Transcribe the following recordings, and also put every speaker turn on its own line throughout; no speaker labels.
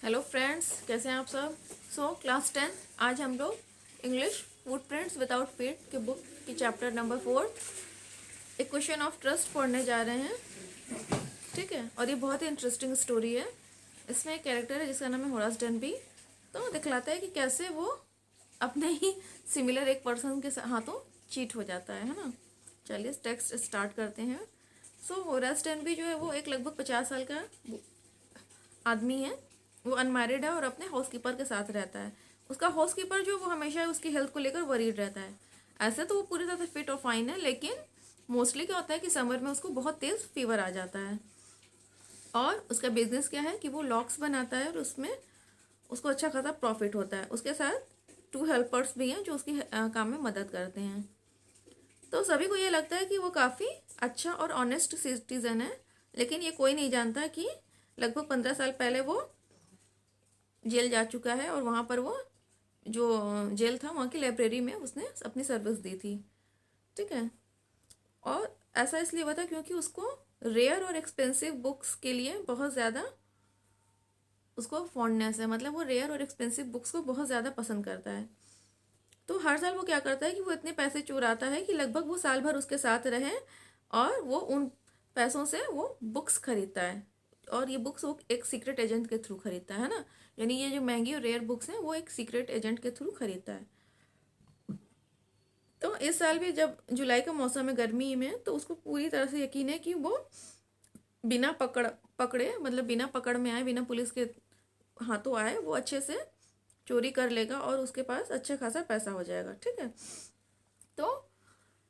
Hello friends, कैसे हैं आप सब। क्लास 10 आज हम लोग इंग्लिश फुटप्रिंट्स विदाउट फीट के बुक की chapter number 4 equation of trust पढ़ने जा रहे हैं। ठीक है, और ये बहुत ही इंटरेस्टिंग स्टोरी है। इसमें एक कैरेक्टर है जिसका नाम है होरास डेनबी। तो दिखलाता है कि कैसे वो अपने ही सिमिलर एक पर्सन के हाथों चीट हो जाता है ना। चलिए टेक्स्ट स्टार्ट करते हैं। होरास डेनबी जो है वो एक लगभग 50 साल का आदमी है। वो अनमैरिड है और अपने हाउसकीपर के साथ रहता है। उसका हाउसकीपर जो वो हमेशा उसकी हेल्थ को लेकर वरीड रहता है। ऐसे तो वो पूरी तरह से फिट और फाइन है, लेकिन मोस्टली क्या होता है कि समर में उसको बहुत तेज़ फीवर आ जाता है। और उसका बिजनेस क्या है कि वो लॉक्स बनाता है और उसमें उसको अच्छा खासा प्रॉफिट होता है। उसके साथ 2 हेल्पर्स भी हैं जो उसकी काम में मदद करते हैं। तो सभी को ये लगता है कि वो काफ़ी अच्छा और ऑनेस्ट सिटीज़न है, लेकिन ये कोई नहीं जानता कि लगभग 15 साल पहले वो जेल जा चुका है और वहाँ पर वो जो जेल था वहाँ की लाइब्रेरी में उसने अपनी सर्विस दी थी। ठीक है, और ऐसा इसलिए हुआ था क्योंकि उसको रेयर और एक्सपेंसिव बुक्स के लिए बहुत ज़्यादा उसको फॉन्डनेस है। मतलब वो रेयर और एक्सपेंसिव बुक्स को बहुत ज़्यादा पसंद करता है। तो हर साल वो क्या करता है कि वो इतने पैसे चुराता है कि लगभग वो साल भर उसके साथ रहे और वो उन पैसों से वो बुक्स खरीदता है। और ये बुक्स वो एक सीक्रेट एजेंट के थ्रू खरीदता है ना। यानी ये जो महंगी और रेयर बुक्स हैं वो एक सीक्रेट एजेंट के थ्रू खरीदता है। तो इस साल भी जब जुलाई का मौसम है गर्मी में, तो उसको पूरी तरह से यकीन है कि वो बिना पकड़े मतलब बिना पकड़ में आए, बिना पुलिस के हाथों आए, वो अच्छे से चोरी कर लेगा और उसके पास अच्छा खासा पैसा हो जाएगा। ठीक है, तो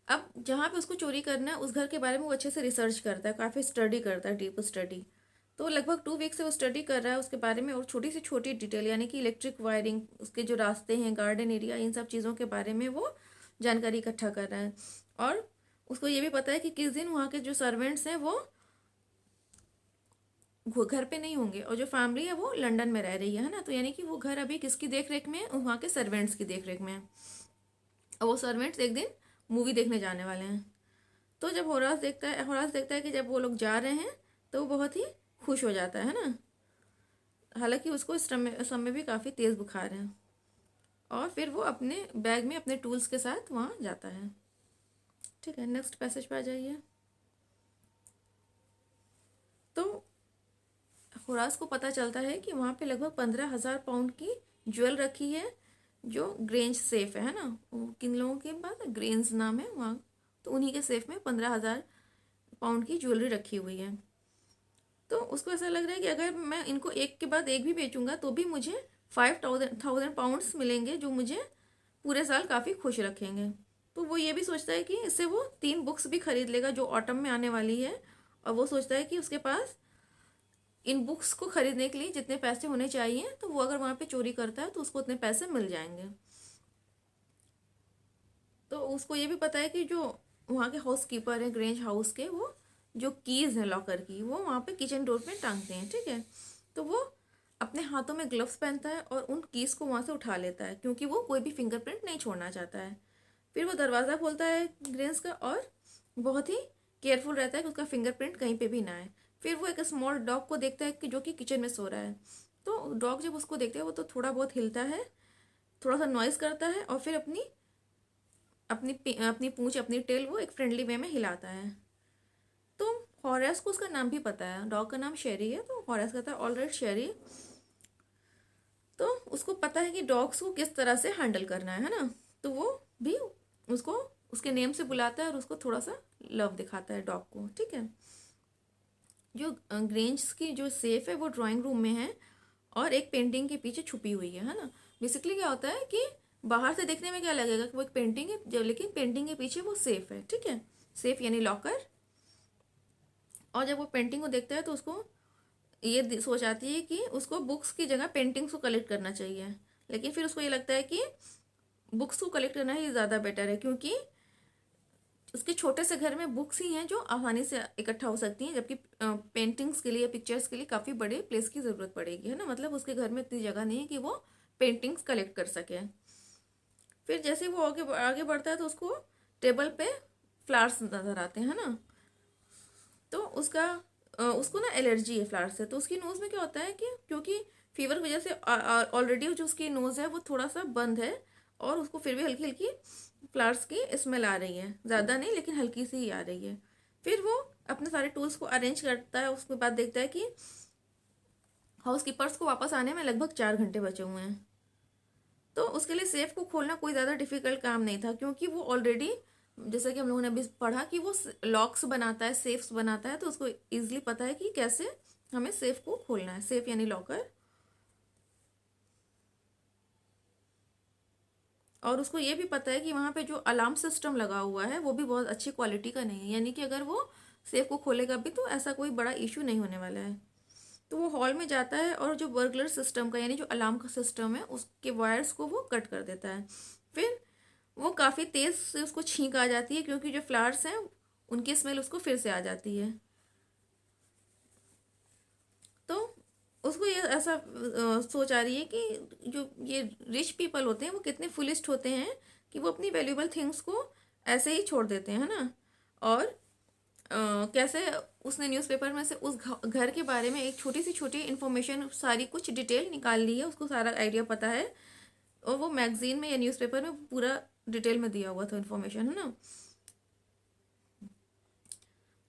अब जहाँ पे उसको चोरी करना है उस घर के बारे में वो अच्छे से रिसर्च करता है, काफ़ी स्टडी करता है, डीप स्टडी। तो लगभग 2 वीक से वो स्टडी कर रहा है उसके बारे में, और छोटी से छोटी डिटेल यानी कि इलेक्ट्रिक वायरिंग, उसके जो रास्ते हैं, गार्डन एरिया, इन सब चीज़ों के बारे में वो जानकारी इकट्ठा कर रहा है। और उसको ये भी पता है कि किस दिन वहाँ के जो सर्वेंट्स हैं वो घर पे नहीं होंगे, और जो फैमिली है वो लंदन में रह रही है ना। तो यानी कि वो घर अभी किसकी देख रेख में है, वहाँ के सर्वेंट्स की देख रेख में है। और वो सर्वेंट्स एक दिन मूवी देखने जाने वाले हैं। तो जब होरास देखता है कि जब वो लोग जा रहे हैं तो वो बहुत ही खुश हो जाता है ना। हालांकि उसको इस समय भी काफ़ी तेज़ बुखार है। और फिर वो अपने बैग में अपने टूल्स के साथ वहाँ जाता है। ठीक है, नेक्स्ट पैसेज पे आ जाइए। तो होरास को पता चलता है कि वहाँ पे लगभग 15,000 पाउंड की ज्वेल रखी है, जो ग्रेंज सेफ है ना। वो किन लोगों के पास ग्रेंज नाम है वहाँ, तो उन्हीं के सेफ में 15,000 पाउंड की ज्वेलरी रखी हुई है। तो उसको ऐसा लग रहा है कि अगर मैं इनको एक के बाद एक भी बेचूंगा तो भी मुझे 5,000 पाउंड्स मिलेंगे, जो मुझे पूरे साल काफ़ी खुश रखेंगे। तो वो ये भी सोचता है कि इससे वो 3 बुक्स भी खरीद लेगा जो ऑटम में आने वाली है। और वो सोचता है कि उसके पास इन बुक्स को खरीदने के लिए जितने पैसे होने चाहिए, तो वो अगर वहाँ पे चोरी करता है तो उसको उतने पैसे मिल जाएंगे। तो उसको ये भी पता है कि जो वहाँ के हाउस कीपर हैं ग्रेंज हाउस के, वो जो कीज़ हैं लॉकर की, वो वहाँ पे किचन डोर पे टांगते हैं। ठीक है, तो वो अपने हाथों में ग्लव्स पहनता है और उन कीज़ को वहाँ से उठा लेता है, क्योंकि वो कोई भी फिंगरप्रिंट नहीं छोड़ना चाहता है। फिर वो दरवाज़ा खोलता है ग्रेंज का और बहुत ही केयरफुल रहता है कि उसका फिंगरप्रिंट कहीं पे भी ना आए। फिर वो एक स्मॉल डॉग को देखता है कि जो कि किचन में सो रहा है। तो डॉग जब उसको देखता है वो तो थोड़ा बहुत हिलता है, थोड़ा सा नॉइज़ करता है, और फिर अपनी अपनी अपनी पूंछ, अपनी टेल वो एक फ्रेंडली वे में हिलाता है। तो हॉरेस को उसका नाम भी पता है, डॉग का नाम शेरी है। तो हॉरेस कहता है ऑलराइट शेरी। तो उसको पता है कि डॉग्स को किस तरह से हैंडल करना है ना। तो वो भी उसको उसके नेम से बुलाता है और उसको थोड़ा सा लव दिखाता है डॉग को। ठीक है, जो ग्रेंज की जो सेफ है वो ड्राइंग रूम में है और एक पेंटिंग के पीछे छुपी हुई है ना। बेसिकली क्या होता है कि बाहर से देखने में क्या लगेगा कि वो एक पेंटिंग है, लेकिन पेंटिंग के पीछे वो सेफ है। ठीक है, सेफ यानी लॉकर। और जब वो पेंटिंग को देखता है तो उसको ये सोच आती है कि उसको बुक्स की जगह पेंटिंग्स को कलेक्ट करना चाहिए। लेकिन फिर उसको ये लगता है कि बुक्स को कलेक्ट करना ही ज़्यादा बेटर है, क्योंकि उसके छोटे से घर में बुक्स ही हैं जो आसानी से इकट्ठा हो सकती हैं, जबकि पेंटिंग्स के लिए, पिक्चर्स के लिए काफ़ी बड़े प्लेस की ज़रूरत पड़ेगी, है ना। मतलब उसके घर में इतनी जगह नहीं है कि वो पेंटिंग्स कलेक्ट कर सके। फिर जैसे वो आगे आगे बढ़ता है तो उसको टेबल पे फ्लावर्स नज़र आते हैं ना। तो उसको ना एलर्जी है फ्लावर से। तो उसकी नोज़ में क्या होता है कि क्योंकि फीवर की वजह से ऑलरेडी जो उसकी नोज़ है वो थोड़ा सा बंद है, और उसको फिर भी हल्की हल्की फ्लावर्स की स्मेल आ रही है, ज़्यादा नहीं लेकिन हल्की सी ही आ रही है। फिर वो अपने सारे टूल्स को अरेंज करता है, उसके बाद देखता है कि हाउस कीपर्स को वापस आने में लगभग 4 घंटे बचे हुए हैं। तो उसके लिए सेफ को खोलना कोई ज़्यादा डिफिकल्ट काम नहीं था, क्योंकि वो ऑलरेडी, जैसा कि हम लोगों ने अभी पढ़ा, कि वो लॉक्स बनाता है, सेफ्स बनाता है, तो उसको ईजिली पता है कि कैसे हमें सेफ को खोलना है, सेफ यानी लॉकर। और उसको ये भी पता है कि वहाँ पे जो अलार्म सिस्टम लगा हुआ है वो भी बहुत अच्छी क्वालिटी का नहीं है, यानी कि अगर वो सेफ को खोलेगा भी तो ऐसा कोई बड़ा इशू नहीं होने वाला है। तो वो हॉल में जाता है और जो बर्गलर सिस्टम का यानी जो अलार्म का सिस्टम है उसके वायर्स को वो कट कर देता है। फिर वो काफ़ी तेज़ से उसको छींक आ जाती है, क्योंकि जो फ्लावर्स हैं उनकी स्मेल उसको फिर से आ जाती है। तो उसको ये ऐसा सोच आ रही है कि जो ये रिच पीपल होते हैं वो कितने फुलिस्ट होते हैं कि वो अपनी वैल्यूबल थिंग्स को ऐसे ही छोड़ देते हैं, है ना। और कैसे उसने न्यूज़पेपर में से उस घर के बारे में एक छोटी सी छोटी इन्फॉर्मेशन, सारी कुछ डिटेल निकाल ली है, उसको सारा आइडिया पता है, और वो मैगजीन में या न्यूज़पेपर में पूरा डिटेल में दिया हुआ था इन्फॉर्मेशन, है ना।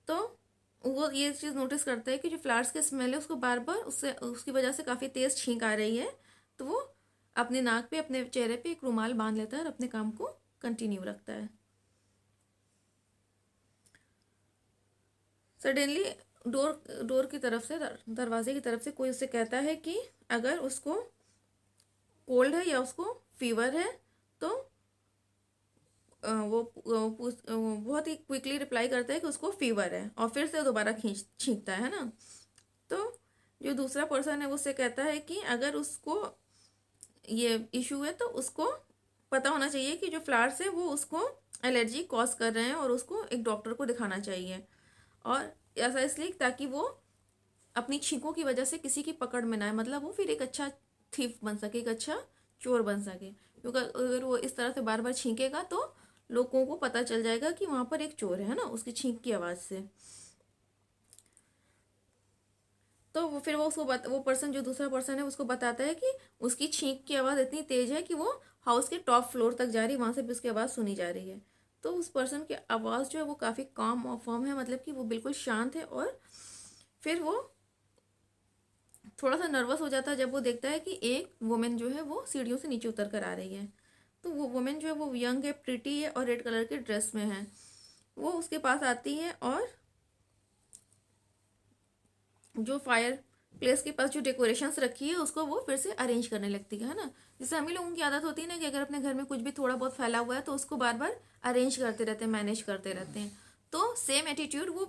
तो वो ये चीज़ नोटिस करता है कि जो फ्लावर्स की स्मेल है उसको बार बार उससे उसकी वजह से काफ़ी तेज़ छींक आ रही है। तो वो अपने नाक पे, अपने चेहरे पे एक रुमाल बांध लेता है और अपने काम को कंटिन्यू रखता है। सडनली डोर डोर की तरफ से, दरवाजे की तरफ से कोई उससे कहता है कि अगर उसको कोल्ड है या उसको फीवर है तो वो बहुत ही क्विकली रिप्लाई करता है कि उसको फीवर है, और फिर से दोबारा खींच छींकता है ना। तो जो दूसरा पर्सन है वो उससे कहता है कि अगर उसको ये इशू है तो उसको पता होना चाहिए कि जो फ्लावर्स है वो उसको एलर्जी कॉज कर रहे हैं और उसको एक डॉक्टर को दिखाना चाहिए। और ऐसा इसलिए ताकि वो अपनी छींकों की वजह से किसी की पकड़ में ना आए, मतलब वो फिर एक अच्छा थीफ बन सके, एक अच्छा चोर बन सके। क्योंकि अगर वो इस तरह से बार बार छींकेगा तो लोगों को पता चल जाएगा कि वहाँ पर एक चोर है ना, उसकी छींक की आवाज़ से। तो वो फिर वो पर्सन, जो दूसरा पर्सन है, उसको बताता है कि उसकी छींक की आवाज़ इतनी तेज है कि वो हाउस के टॉप फ्लोर तक जा रही है, वहाँ से भी उसकी आवाज़ सुनी जा रही है। तो उस पर्सन की आवाज़ जो है वो काफ़ी काम और फर्म है, मतलब कि वो बिल्कुल शांत है। और फिर वो थोड़ा सा नर्वस हो जाता है जब वो देखता है कि एक वुमेन जो है वो सीढ़ियों से नीचे उतर कर आ रही है। तो वो वुमेन जो है वो यंग है, प्रिटी है, और रेड कलर के ड्रेस में है। वो उसके पास आती है और जो फायर प्लेस के पास जो डेकोरेशंस रखी है उसको वो फिर से अरेंज करने लगती है ना। जैसे हम ही लोगों की आदत होती है ना कि अगर अपने घर में कुछ भी थोड़ा बहुत फैला हुआ है तो उसको बार बार अरेंज करते रहते हैं, मैनेज करते रहते हैं। तो सेम एटीट्यूड वो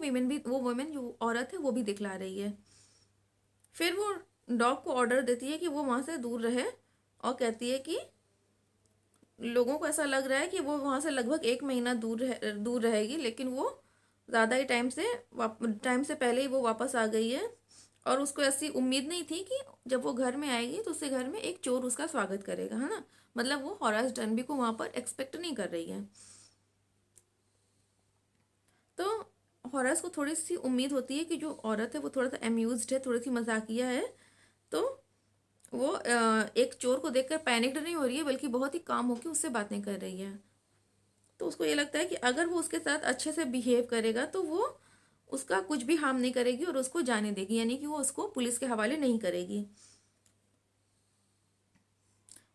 वुमेन जो औरत है वो भी दिखला रही है। फिर वो डॉग को ऑर्डर देती है कि वो वहाँ से दूर रहे, और कहती है कि लोगों को ऐसा लग रहा है कि वो वहाँ से लगभग 1 महीना दूर रहेगी, लेकिन वो ज़्यादा ही टाइम से पहले ही वो वापस आ गई है। और उसको ऐसी उम्मीद नहीं थी कि जब वो घर में आएगी तो उसके घर में एक चोर उसका स्वागत करेगा, है ना। मतलब वो हॉरास डनबी को वहाँ पर एक्सपेक्ट नहीं कर रही है। तो हॉरास को थोड़ी सी उम्मीद होती है कि जो औरत है वो थोड़ा सा अम्यूज्ड है, थोड़ी सी मजाकिया है। तो वो एक चोर को देखकर पैनिक्ड नहीं हो रही है, बल्कि बहुत ही काम होकर उससे बातें कर रही है। तो उसको ये लगता है कि अगर वो उसके साथ अच्छे से बिहेव करेगा तो वो उसका कुछ भी हार्म नहीं करेगी और उसको जाने देगी, यानी कि वो उसको पुलिस के हवाले नहीं करेगी।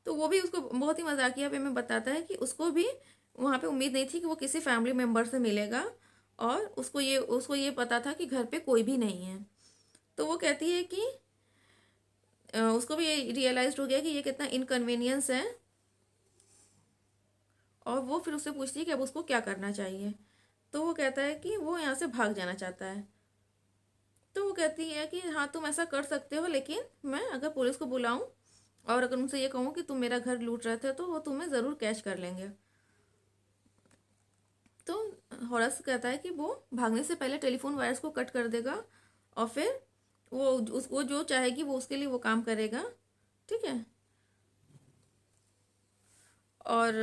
तो वो भी उसको बहुत ही मजाकिया वे में बताता है कि उसको भी वहाँ पे उम्मीद नहीं थी कि वो किसी फैमिली मेम्बर से मिलेगा, और उसको ये पता था कि घर पे कोई भी नहीं है। तो वो कहती है कि उसको भी ये रियलाइज हो गया कि ये कितना इनकन्वीनियंस है, और वो फिर उससे पूछती है कि अब उसको क्या करना चाहिए। तो वो कहता है कि वो यहाँ से भाग जाना चाहता है। तो वो कहती है कि हाँ तुम ऐसा कर सकते हो, लेकिन मैं अगर पुलिस को बुलाऊं और अगर उनसे ये कहूँ कि तुम मेरा घर लूट रहे थे तो वो तुम्हें ज़रूर कैच कर लेंगे। तो हॉरस कहता है कि वो भागने से पहले टेलीफोन वायर्स को कट कर देगा, और फिर वो जो चाहेगी वो उसके लिए वो काम करेगा, ठीक है। और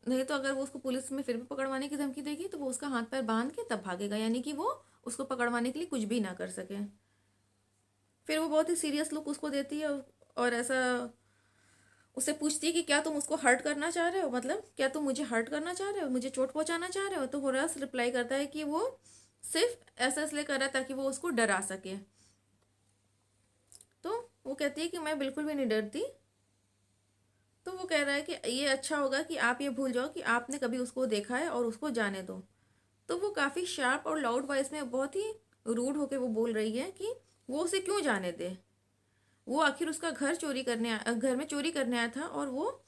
नहीं तो अगर वो उसको पुलिस में फिर भी पकड़वाने की धमकी देगी तो वो उसका हाथ पैर बांध के तब भागेगा, यानी कि वो उसको पकड़वाने के लिए कुछ भी ना कर सके। फिर वो बहुत ही सीरियस लुक उसको देती है और ऐसा उससे पूछती है कि क्या तुम उसको हर्ट करना चाह रहे हो, मतलब क्या तुम मुझे हर्ट करना चाह रहे हो, मुझे चोट पहुंचाना चाह रहे हो। तो होरास रिप्लाई करता है कि वो सिर्फ ऐसा इसलिए कर रहा है ताकि वो उसको डरा सके। तो वो कहती है कि मैं बिल्कुल भी नहीं डरती। तो वो कह रहा है कि ये अच्छा होगा कि आप ये भूल जाओ कि आपने कभी उसको देखा है और उसको जाने दो। तो वो काफ़ी शार्प और लाउड वॉइस में बहुत ही रूड होके वो बोल रही है कि वो उसे क्यों जाने दे। वो आखिर उसका घर में चोरी करने आया था, और वो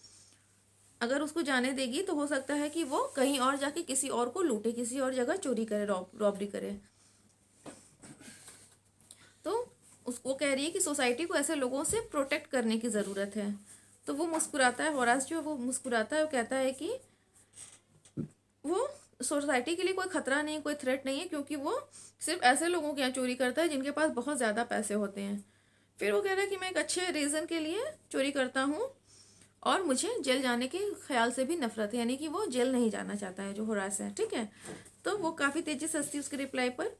अगर उसको जाने देगी तो हो सकता है कि वो कहीं और जाके किसी और को लूटे, किसी और जगह चोरी करे, रॉबरी करे। तो उसको कह रही है कि सोसाइटी को ऐसे लोगों से प्रोटेक्ट करने की ज़रूरत है। तो वो मुस्कुराता है, होरास जो है वो मुस्कुराता है और कहता है कि वो सोसाइटी के लिए कोई खतरा नहीं, कोई थ्रेट नहीं है, क्योंकि वो सिर्फ ऐसे लोगों के यहाँ चोरी करता है जिनके पास बहुत ज़्यादा पैसे होते हैं। फिर वो कह रहा है कि मैं एक अच्छे रीज़न के लिए चोरी करता हूँ और मुझे जेल जाने के ख्याल से भी नफरत है, यानी कि वो जेल नहीं जाना चाहता है जो होरास है। ठीक है, तो वो काफ़ी तेज़ी से हंसती उसके रिप्लाई पर,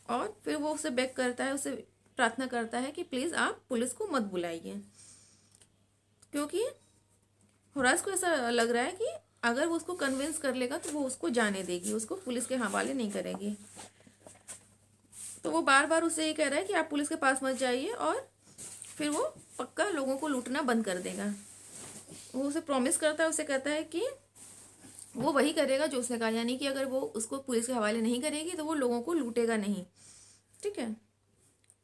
और फिर वो उसे बेग करता है, उसे प्रार्थना करता है कि प्लीज़ आप पुलिस को मत बुलाइए, क्योंकि होरास को ऐसा लग रहा है कि अगर वो उसको कन्विंस कर लेगा तो वो उसको जाने देगी, उसको पुलिस के हवाले नहीं करेगी। तो वो बार बार उसे ये कह रहा है कि आप पुलिस के पास मत जाइए, और फिर वो पक्का लोगों को लूटना बंद कर देगा। वो उसे प्रॉमिस करता है, उसे कहता है कि वो वही करेगा जो उसने कहा, यानी कि अगर वो उसको पुलिस के हवाले नहीं करेगी तो वो लोगों को लूटेगा नहीं। ठीक है,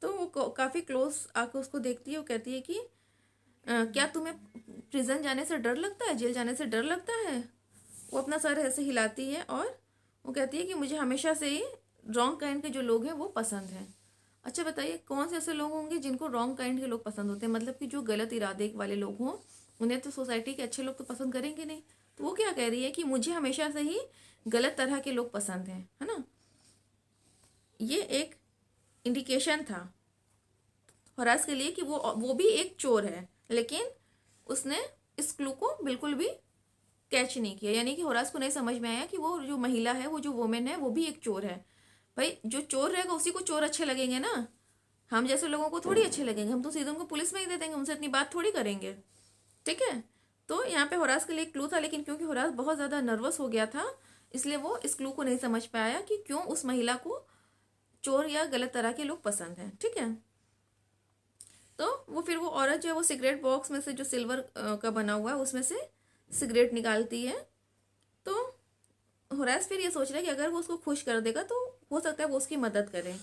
तो वो काफ़ी क्लोज आके उसको देखती है। वो कहती है कि क्या तुम्हें प्रिजन जाने से डर लगता है, जेल जाने से डर लगता है। वो अपना सर ऐसे हिलाती है और वो कहती है कि मुझे हमेशा से ही रॉन्ग काइंड के जो लोग हैं वो पसंद हैं। अच्छा बताइए, कौन से ऐसे लोग होंगे जिनको रॉन्ग काइंड के लोग पसंद होते हैं, मतलब कि जो गलत इरादे वाले लोग हों, उन्हें तो सोसाइटी के अच्छे लोग तो पसंद करेंगे नहीं। तो वो क्या कह रही है कि मुझे हमेशा से ही गलत तरह के लोग पसंद हैं, है ना। ये एक इंडिकेशन था होरास के लिए कि वो भी एक चोर है, लेकिन उसने इस क्लू को बिल्कुल भी कैच नहीं किया, यानी कि होरास को नहीं समझ में आया कि वो जो महिला है, वो जो वोमेन है, वो भी एक चोर है। भाई जो चोर रहेगा उसी को चोर अच्छे लगेंगे ना, हम जैसे लोगों को थोड़ी अच्छे लगेंगे, हम तो सीधे उनको पुलिस में ही दे देंगे, उनसे इतनी बात थोड़ी करेंगे। ठीक है, तो यहाँ पे होरास के लिए एक क्लू था, लेकिन क्योंकि होरास बहुत ज़्यादा नर्वस हो गया था, इसलिए वो इस क्लू को नहीं समझ पाया कि क्यों उस महिला को चोर या गलत तरह के लोग पसंद हैं। ठीक है, तो वो औरत जो है वो सिगरेट बॉक्स में से, जो सिल्वर का बना हुआ है, उसमें से सिगरेट निकालती है। तो होरास फिर ये सोच रहा है कि अगर वो उसको खुश कर देगा तो हो सकता है वो उसकी मदद करे।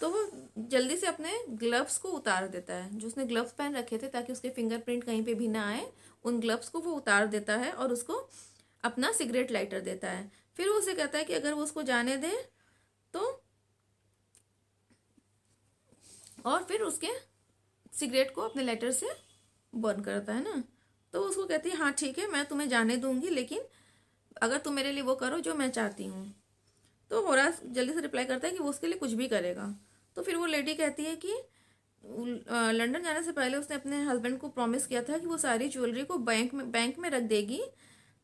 तो वो जल्दी से अपने ग्लव्स को उतार देता है, जो उसने ग्लव्स पहन रखे थे ताकि उसके फिंगरप्रिंट कहीं पे भी ना आए, उन ग्लव्स को वो उतार देता है और उसको अपना सिगरेट लाइटर देता है। फिर वो उसे कहता है कि अगर वो उसको जाने दे तो, और फिर उसके सिगरेट को अपने लाइटर से बर्न करता है ना। तो उसको कहती है हाँ ठीक है, मैं तुम्हें जाने दूंगी, लेकिन अगर तुम मेरे लिए वो करो जो मैं चाहती हूँ। तो होरास जल्दी से रिप्लाई करता है कि वो उसके लिए कुछ भी करेगा। तो फिर वो लेडी कहती है कि लंदन जाने से पहले उसने अपने हस्बैंड को प्रॉमिस किया था कि वो सारी ज्वेलरी को बैंक में रख देगी,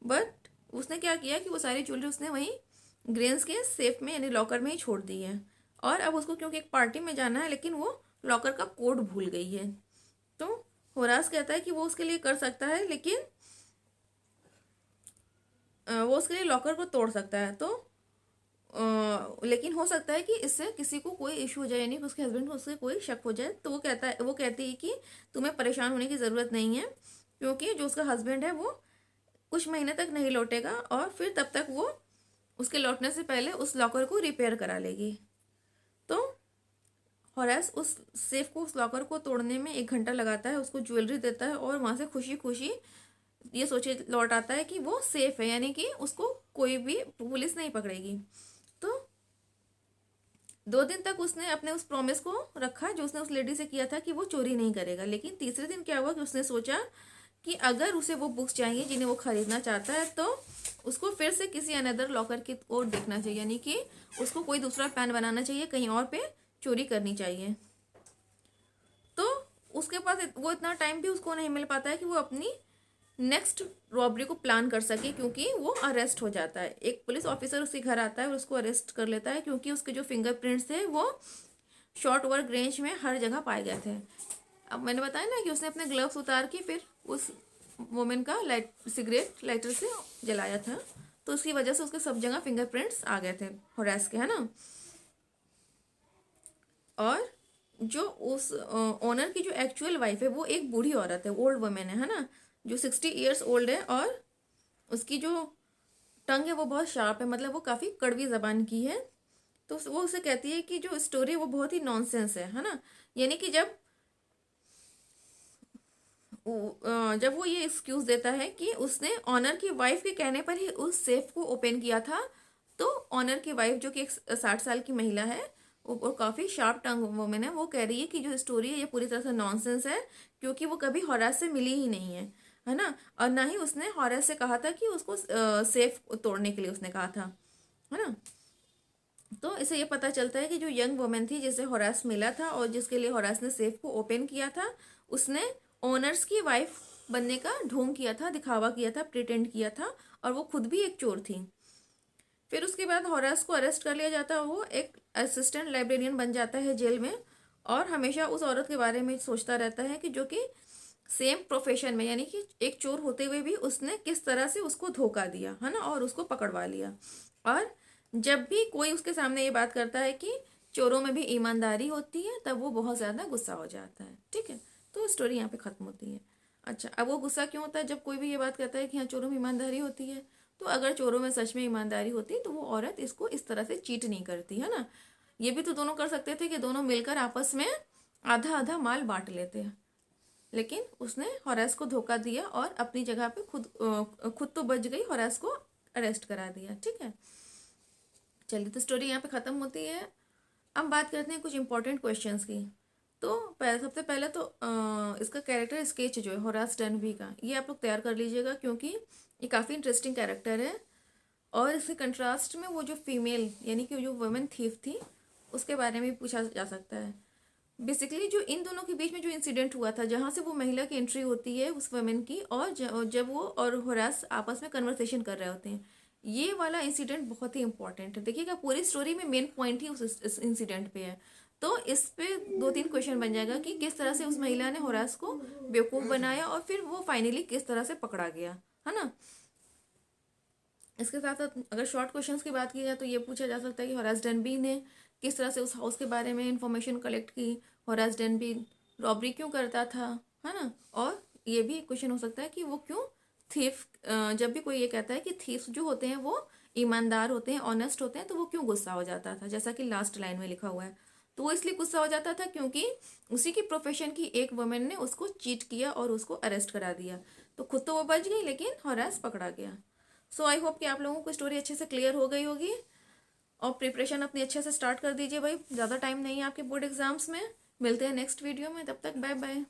बट उसने क्या किया कि वो सारी ज्वेलरी उसने वहीं ग्रेन्स के सेफ में, यानी लॉकर में ही छोड़ दी है। और अब उसको क्योंकि एक पार्टी में जाना है, लेकिन वो लॉकर का कोड भूल गई है। तो होरास कहता है कि वो उसके लिए कर सकता है, लेकिन वो उसके लिए लॉकर को तोड़ सकता है। तो लेकिन हो सकता है कि इससे किसी को कोई इशू हो जाए, यानी कि उसके हस्बैंड को उससे कोई शक हो जाए। तो वो कहती है कि तुम्हें परेशान होने की ज़रूरत नहीं है, क्योंकि जो उसका हस्बैंड है वो कुछ महीने तक नहीं लौटेगा, और फिर तब तक वो उसके लौटने से पहले उस लॉकर को रिपेयर करा लेगी। तो होरास उस सेफ को, उस लॉकर को तोड़ने में 1 घंटा लगाता है, उसको ज्वेलरी देता है और वहाँ से खुशी खुशी ये सोचे लौट आता है कि वो सेफ है, यानी कि उसको कोई भी पुलिस नहीं पकड़ेगी। तो 2 दिन तक उसने अपने उस प्रॉमिस को रखा जो उसने उस लेडी से किया था कि वो चोरी नहीं करेगा। लेकिन तीसरे दिन क्या हुआ कि उसने सोचा कि अगर उसे वो बुक्स चाहिए जिन्हें वो खरीदना चाहता है, तो उसको फिर से किसी अनदर लॉकर की ओर देखना चाहिए, यानी कि उसको कोई दूसरा प्लान बनाना चाहिए, कहीं और पे चोरी करनी चाहिए। तो उसके पास वो इतना टाइम भी उसको नहीं मिल पाता है कि वो अपनी नेक्स्ट रॉबरी को प्लान कर सके, क्योंकि वो अरेस्ट हो जाता है। एक पुलिस ऑफिसर उसके घर आता है और उसको अरेस्ट कर लेता है, क्योंकि उसके जो फिंगरप्रिंट्स थे वो शॉर्ट वर्क रेंज में हर जगह पाए गए थे। अब मैंने बताया ना कि उसने अपने ग्लव्स उतार के फिर उस वुमेन का सिगरेट लाइटर से जलाया था, तो उसकी वजह से उसके सब जगह फिंगरप्रिंट्स आ गए थे होरास के, है ना। और जो उस ओनर की जो एक्चुअल वाइफ है वो एक बूढ़ी औरत है, ओल्ड वुमेन है ना, जो 60 ईयर्स ओल्ड है, और उसकी जो टंग है वो बहुत शार्प है, मतलब वो काफ़ी कड़वी जबान की है। तो वो उसे कहती है कि जो स्टोरी है वो बहुत ही नॉनसेंस है ना। यानी कि जब वो ये एक्सक्यूज देता है कि उसने ऑनर की वाइफ के कहने पर ही उस सेफ को ओपन किया था, तो ऑनर की वाइफ जो कि एक 60 साल की महिला है, वो काफ़ी शार्प टंग वुमेन है, वो कह रही है कि जो स्टोरी है ये पूरी तरह से नॉनसेंस है, क्योंकि वो कभी हॉरास से मिली ही नहीं है ना। और ना ही उसने हॉरास से कहा था कि उसको सेफ तोड़ने के लिए उसने कहा था, है ना। तो इसे ये पता चलता है कि जो यंग वुमेन थी जिसे हॉरास मिला था और जिसके लिए हॉरास ने सेफ को ओपन किया था, उसने ओनर्स की वाइफ बनने का ढोंग किया था, दिखावा किया था, प्रिटेंड किया था, और वो खुद भी एक चोर थी। फिर उसके बाद हॉरास को अरेस्ट कर लिया जाता है, वो एक असिस्टेंट लाइब्रेरियन बन जाता है जेल में, और हमेशा उस औरत के बारे में सोचता रहता है कि जो कि सेम प्रोफेशन में, यानी कि एक चोर होते हुए भी उसने किस तरह से उसको धोखा दिया, है ना, और उसको पकड़वा लिया। और जब भी कोई उसके सामने ये बात करता है कि चोरों में भी ईमानदारी होती है, तब वो बहुत ज़्यादा गुस्सा हो जाता है। ठीक है, तो स्टोरी यहाँ पे ख़त्म होती है। अच्छा, अब वो गुस्सा क्यों होता है जब कोई भी ये बात कहता है कि हाँ चोरों में ईमानदारी होती है? तो अगर चोरों में सच में ईमानदारी होती तो वो औरत इसको इस तरह से चीट नहीं करती, है ना। ये भी तो दोनों कर सकते थे कि दोनों मिलकर आपस में आधा आधा माल बांट लेते हैं, लेकिन उसने हॉरास को धोखा दिया और अपनी जगह पे खुद तो बच गई, हॉरास को अरेस्ट करा दिया। ठीक है, चलिए, तो स्टोरी यहाँ पे ख़त्म होती है। अब बात करते हैं कुछ इंपॉर्टेंट क्वेश्चंस की। तो सबसे पहले तो इसका कैरेक्टर स्केच जो है होरास डनबी का, ये आप लोग तैयार कर लीजिएगा, क्योंकि ये काफ़ी इंटरेस्टिंग कैरेक्टर है। और इसके कंट्रास्ट में वो जो फीमेल यानी कि जो वुमेन थीफ थी उसके बारे में भी पूछा जा सकता है। बेसिकली जो इन दोनों के बीच में जो इंसिडेंट हुआ था, जहाँ से वो महिला की एंट्री होती है उस वुमेन की, और जब वो और होरास आपस में कन्वर्सेशन कर रहे होते हैं, ये वाला इंसिडेंट बहुत ही इंपॉर्टेंट है। देखिएगा, पूरी स्टोरी में मेन पॉइंट ही उस इंसिडेंट पे है। तो इस पे 2-3 क्वेश्चन बन जाएगा कि किस तरह से उस महिला ने होरास को बेवकूफ़ बनाया और फिर वो फाइनली किस तरह से पकड़ा गया, है ना। इसके साथ साथ अगर शॉर्ट क्वेश्चंस की बात की जाए तो ये पूछा जा सकता है कि होरास डनबी ने किस तरह से उस हाउस के बारे में इंफॉर्मेशन कलेक्ट की, होरास डनबी रॉबरी क्यों करता था, है ना। और ये भी एक क्वेश्चन हो सकता है कि वो क्यों थीफ, जब भी कोई ये कहता है कि थीफ जो होते हैं वो ईमानदार होते हैं, ऑनेस्ट होते हैं, तो वो क्यों गुस्सा हो जाता था, जैसा कि लास्ट लाइन में लिखा हुआ है। तो वो इसलिए गुस्सा हो जाता था क्योंकि उसी की प्रोफेशन की एक वुमेन ने उसको चीट किया और उसको अरेस्ट करा दिया। तो खुद तो वो बच गई, लेकिन हॉरास पकड़ा गया। सो आई होप कि आप लोगों को स्टोरी अच्छे से क्लियर हो गई होगी, और प्रिपरेशन अपनी अच्छे से स्टार्ट कर दीजिए भाई, ज़्यादा टाइम नहीं है आपके बोर्ड एग्जाम्स में। मिलते हैं नेक्स्ट वीडियो में, तब तक बाय बाय।